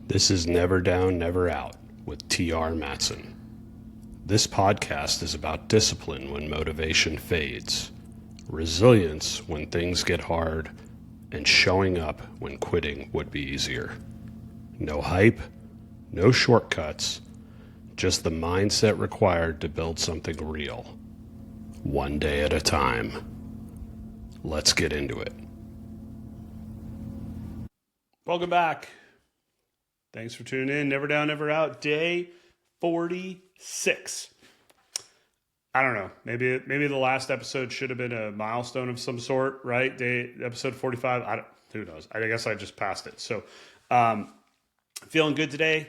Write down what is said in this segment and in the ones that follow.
This is Never Down, Never Out with T.R. Matson. This podcast is about discipline when motivation fades, resilience when things get hard, and showing up when quitting would be easier. No hype, no shortcuts, just the mindset required to build something real. One day at a time. Let's get into it. Welcome back. Thanks for tuning in. Never Down, Never Out. Day 46. I don't know. Maybe the last episode should have been a milestone of some sort, right? Episode 45. Who knows? I guess I just passed it. So, feeling good today.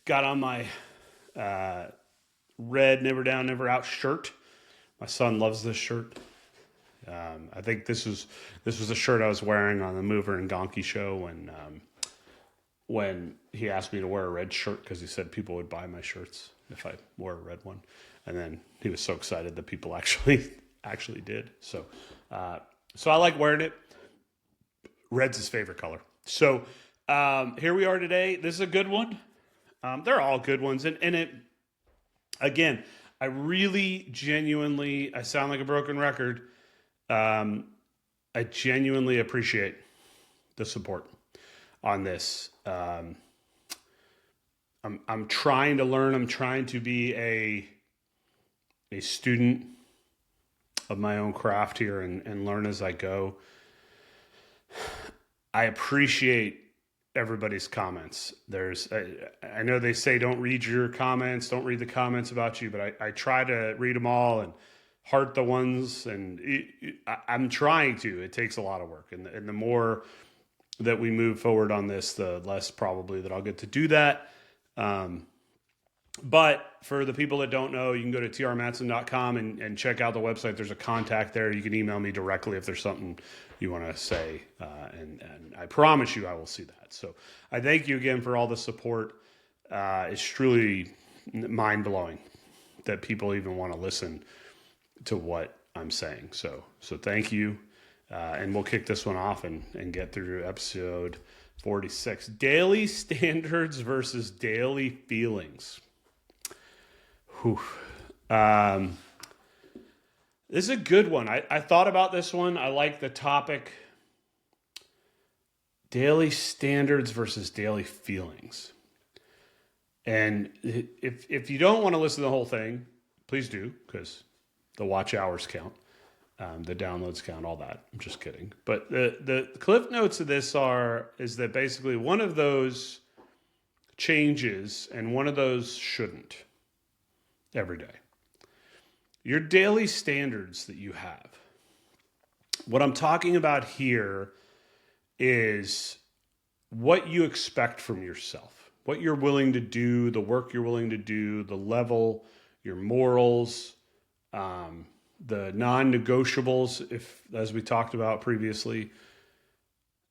Got on my red Never Down, Never Out shirt. My son loves this shirt. I think this was the shirt I was wearing on the Mover and Gonky show when he asked me to wear a red shirt because he said people would buy my shirts if I wore a red one, and then he was so excited that people actually did. So I like wearing it. Red's his favorite color. So here we are today. This is a good one. They're all good ones, and it again. I really genuinely. I sound like a broken record. I genuinely appreciate the support on this. I'm trying to learn. I'm trying to be a student of my own craft here and learn as I go. I appreciate everybody's comments. I know they say don't read your comments, don't read the comments about you, but I try to read them all and heart the ones, and I'm trying to. It takes a lot of work, and the more that we move forward on this, the less probably that I'll get to do that. But for the people that don't know, you can go to trmatson.com and check out the website. There's a contact there. You can email me directly if there's something you want to say. And I promise you I will see that. So I thank you again for all the support. It's truly mind-blowing that people even want to listen to what I'm saying. So thank you. And we'll kick this one off and get through episode 46. Daily standards versus daily feelings. Whew. This is a good one. I thought about this one. I like the topic. Daily standards versus daily feelings. And if you don't want to listen to the whole thing, please do, because the watch hours count. The downloads count, all that. I'm just kidding. But the cliff notes of this is that basically one of those changes and one of those shouldn't every day. Your daily standards that you have. What I'm talking about here is what you expect from yourself, what you're willing to do, the work you're willing to do, the level, your morals, the non-negotiables, as we talked about previously.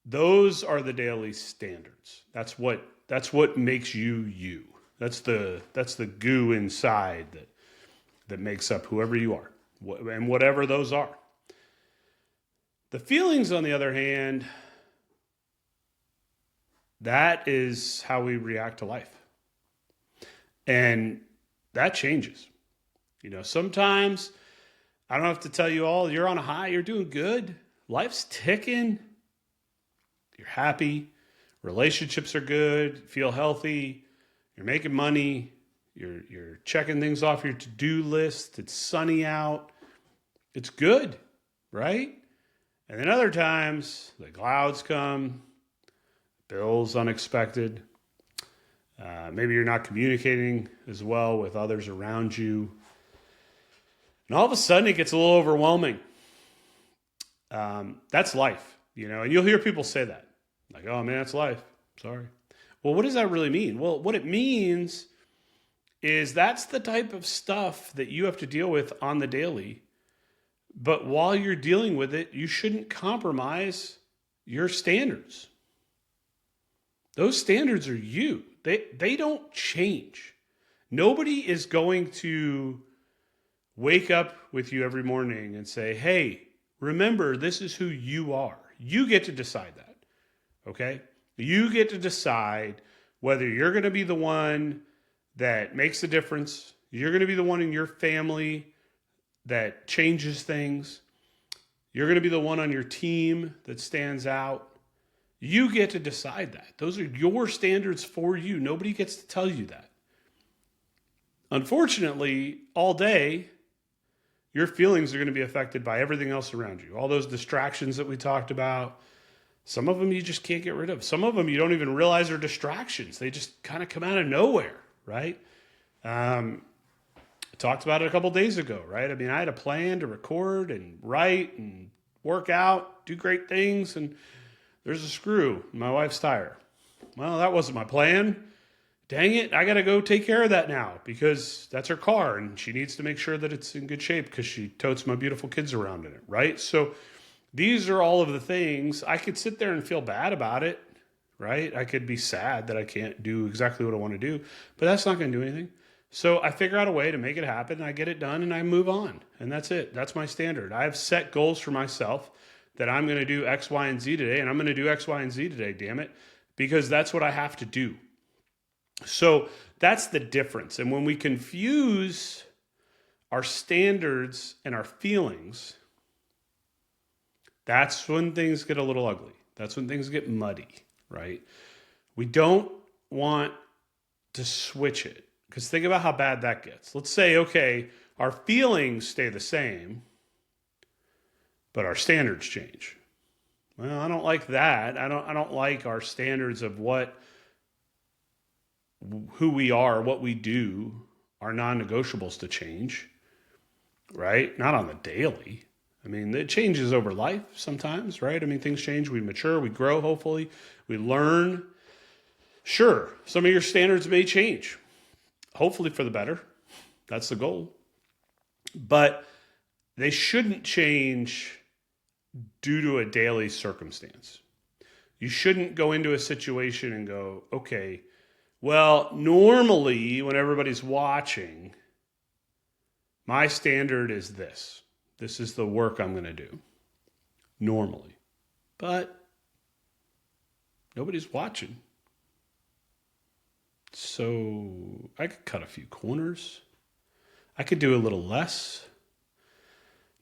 Those are the daily standards. That's what makes you you. That's the goo inside that makes up whoever you are, and whatever those are. The feelings, on the other hand, that is how we react to life. And that changes. Sometimes I don't have to tell you all, you're on a high, you're doing good. Life's ticking. You're happy. Relationships are good. Feel healthy. You're making money. You're checking things off your to-do list. It's sunny out. It's good, right? And then other times, the clouds come, bills unexpected. Maybe you're not communicating as well with others around you. And all of a sudden, it gets a little overwhelming. That's life, and you'll hear people say that. Like, oh, man, that's life. Sorry. Well, what does that really mean? Well, what it means is that's the type of stuff that you have to deal with on the daily. But while you're dealing with it, you shouldn't compromise your standards. Those standards are you. They don't change. Nobody is going to wake up with you every morning and say, hey, remember, this is who you are. You get to decide that, okay? You get to decide whether you're going to be the one that makes the difference, you're going to be the one in your family that changes things, you're going to be the one on your team that stands out. You get to decide that. Those are your standards for you. Nobody gets to tell you that. Unfortunately, all day, your feelings are going to be affected by everything else around you. All those distractions that we talked about, some of them you just can't get rid of. Some of them you don't even realize are distractions. They just kind of come out of nowhere, right? I talked about it a couple days ago, right? I mean, I had a plan to record and write and work out, do great things, and there's a screw in my wife's tire. Well, that wasn't my plan. Dang it, I got to go take care of that now because that's her car and she needs to make sure that it's in good shape because she totes my beautiful kids around in it, right? So these are all of the things. I could sit there and feel bad about it, right? I could be sad that I can't do exactly what I want to do, but that's not going to do anything. So I figure out a way to make it happen, and I get it done, and I move on. And that's it. That's my standard. I've set goals for myself that I'm going to do X, Y, and Z today, and I'm going to do X, Y, and Z today, damn it, because that's what I have to do. So that's the difference. And when we confuse our standards and our feelings, that's when things get a little ugly. That's when things get muddy, right? We don't want to switch it. Because think about how bad that gets. Let's say, okay, our feelings stay the same, but our standards change. Well, I don't like that. I don't like our standards of who we are, what we do, our non-negotiables to change, right? Not on the daily. I mean, it changes over life sometimes, right? I mean, things change. We mature, we grow, hopefully. We learn. Sure, some of your standards may change. Hopefully for the better. That's the goal. But they shouldn't change due to a daily circumstance. You shouldn't go into a situation and go, okay, well, normally when everybody's watching, my standard is this. This is the work I'm going to do. Normally. But nobody's watching. So I could cut a few corners. I could do a little less.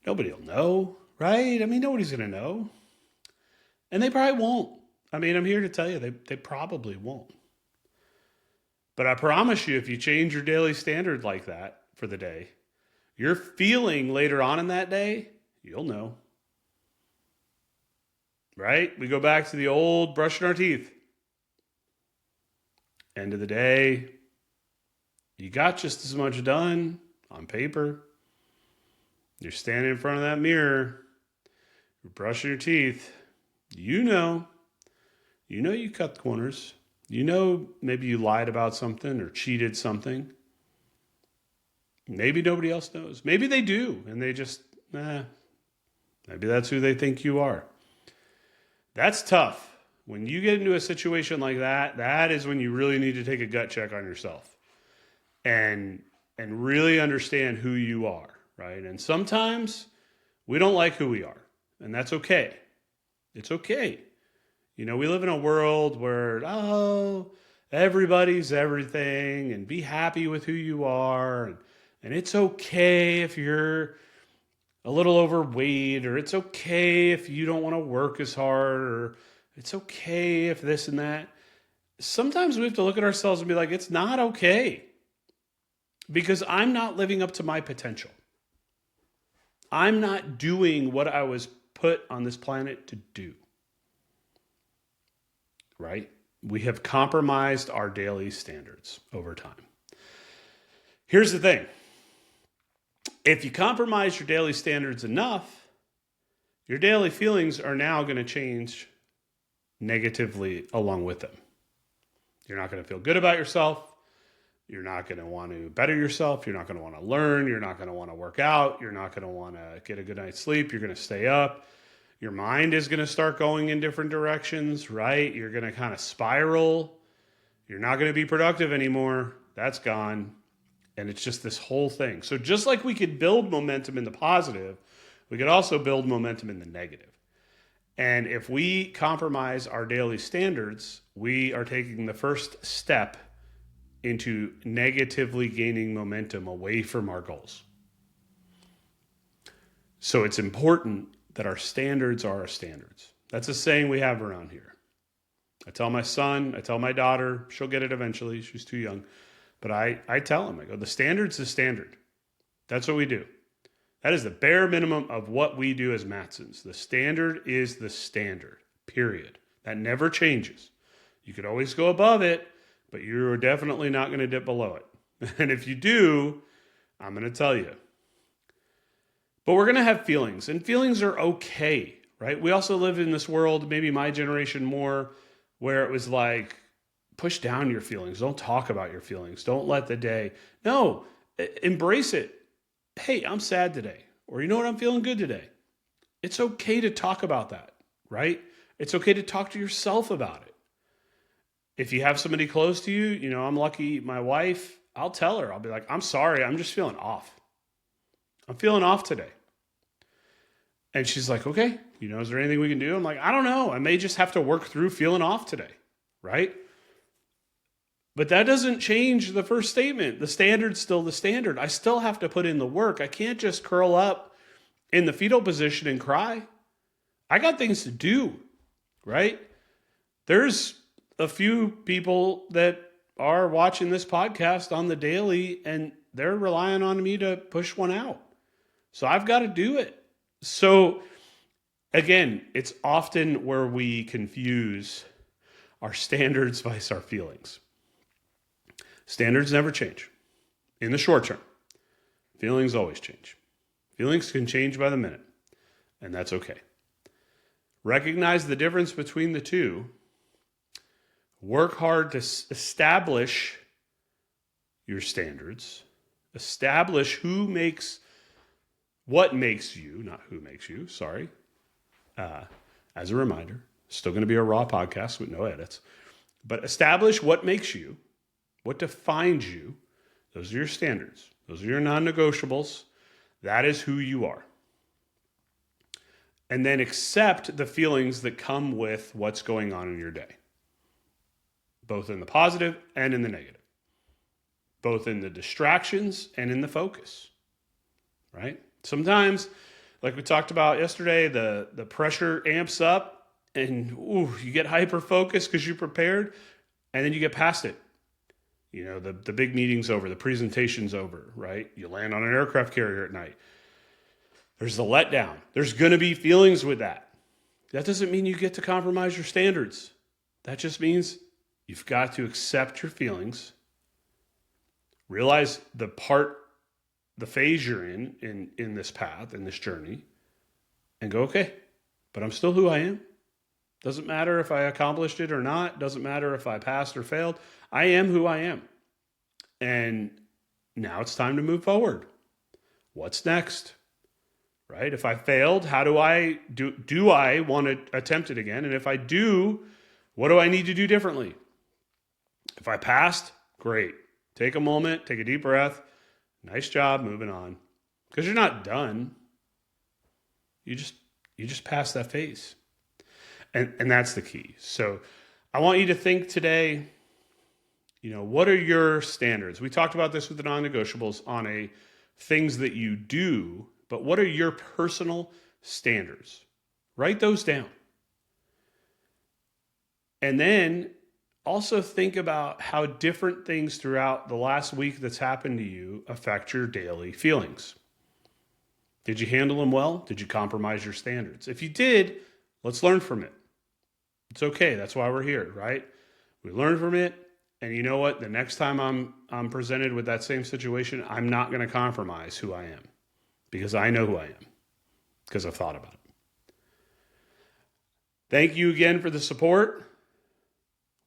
Nobody will know, right? I mean, nobody's going to know. And they probably won't. I mean, I'm here to tell you, they probably won't. But I promise you, if you change your daily standard like that for the day, your feeling later on in that day, you'll know. Right? We go back to the old brushing our teeth. End of the day, you got just as much done on paper. You're standing in front of that mirror. You're brushing your teeth. You know you cut corners. You know maybe you lied about something or cheated something. Maybe nobody else knows. Maybe they do, and they just, maybe that's who they think you are. That's tough. When you get into a situation like that, that is when you really need to take a gut check on yourself and really understand who you are, right? And sometimes we don't like who we are, and that's okay. It's okay. You know, we live in a world where, everybody's everything, and be happy with who you are, and it's okay if you're a little overweight, or it's okay if you don't want to work as hard, or it's okay if this and that. Sometimes we have to look at ourselves and be like, it's not okay because I'm not living up to my potential. I'm not doing what I was put on this planet to do. Right? We have compromised our daily standards over time. Here's the thing. If you compromise your daily standards enough, your daily feelings are now going to change negatively along with them. You're not going to feel good about yourself. You're not going to want to better yourself. You're not going to want to learn. You're not going to want to work out. You're not going to want to get a good night's sleep. You're going to stay up. Your mind is going to start going in different directions, right? You're going to kind of spiral. You're not going to be productive anymore. That's gone. And it's just this whole thing. So just like we could build momentum in the positive, we could also build momentum in the negative. And if we compromise our daily standards, we are taking the first step into negatively gaining momentum away from our goals. So it's important that our standards are our standards. That's a saying we have around here. I tell my son, I tell my daughter, she'll get it eventually, she's too young. But I tell him, I go, the standard's the standard. That's what we do. That is the bare minimum of what we do as Matsons. The standard is the standard, period. That never changes. You could always go above it, but you're definitely not going to dip below it. And if you do, I'm going to tell you. But we're going to have feelings, and feelings are okay, right? We also live in this world, maybe my generation more, where it was like, push down your feelings. Don't talk about your feelings. Don't let the day. No, embrace it. Hey, I'm sad today. Or you know what? I'm feeling good today. It's okay to talk about that, right? It's okay to talk to yourself about it. If you have somebody close to you, you know, I'm lucky, my wife, I'll tell her, I'll be like, I'm sorry, I'm just feeling off. I'm feeling off today. And she's like, okay, you know, is there anything we can do? I'm like, I don't know. I may just have to work through feeling off today, right? But that doesn't change the first statement. The standard's still the standard. I still have to put in the work. I can't just curl up in the fetal position and cry. I got things to do, right? There's a few people that are watching this podcast on the daily, and they're relying on me to push one out. So I've got to do it. So again, it's often where we confuse our standards versus our feelings. Standards never change in the short term. Feelings always change. Feelings can change by the minute, and that's okay. Recognize the difference between the two. Work hard to establish your standards. Establish what makes you, not who makes you, sorry. As a reminder, still going to be a raw podcast with no edits. But establish what makes you, what defines you. Those are your standards. Those are your non-negotiables. That is who you are. And then accept the feelings that come with what's going on in your day, both in the positive and in the negative, both in the distractions and in the focus, right? Sometimes, like we talked about yesterday, the pressure amps up and you get hyper-focused because you prepared, and then you get past it. You know, the big meeting's over, the presentation's over, right? You land on an aircraft carrier at night. There's the letdown. There's going to be feelings with that. That doesn't mean you get to compromise your standards. That just means you've got to accept your feelings, realize the phase you're in this path, in this journey, and go, okay, but I'm still who I am. Doesn't matter if I accomplished it or not. Doesn't matter if I passed or failed. I am who I am. And now it's time to move forward. What's next? Right? If I failed, how do I want to attempt it again? And if I do, what do I need to do differently? If I passed, great. Take a moment, take a deep breath. Nice job, moving on. Because you're not done. You just passed that phase. And that's the key. So I want you to think today, you know, what are your standards? We talked about this with the non-negotiables on things that you do, but what are your personal standards? Write those down. And then also think about how different things throughout the last week that's happened to you affect your daily feelings. Did you handle them well? Did you compromise your standards? If you did, let's learn from it. It's okay. That's why we're here, right? We learn from it. And you know what? The next time I'm presented with that same situation, I'm not going to compromise who I am, because I know who I am, because I've thought about it. Thank you again for the support.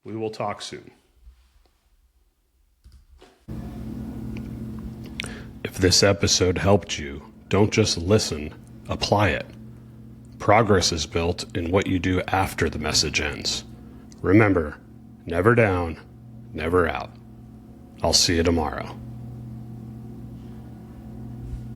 We will talk soon. If this episode helped you, don't just listen, apply it. Progress is built in what you do after the message ends. Remember, never down, never out. I'll see you tomorrow.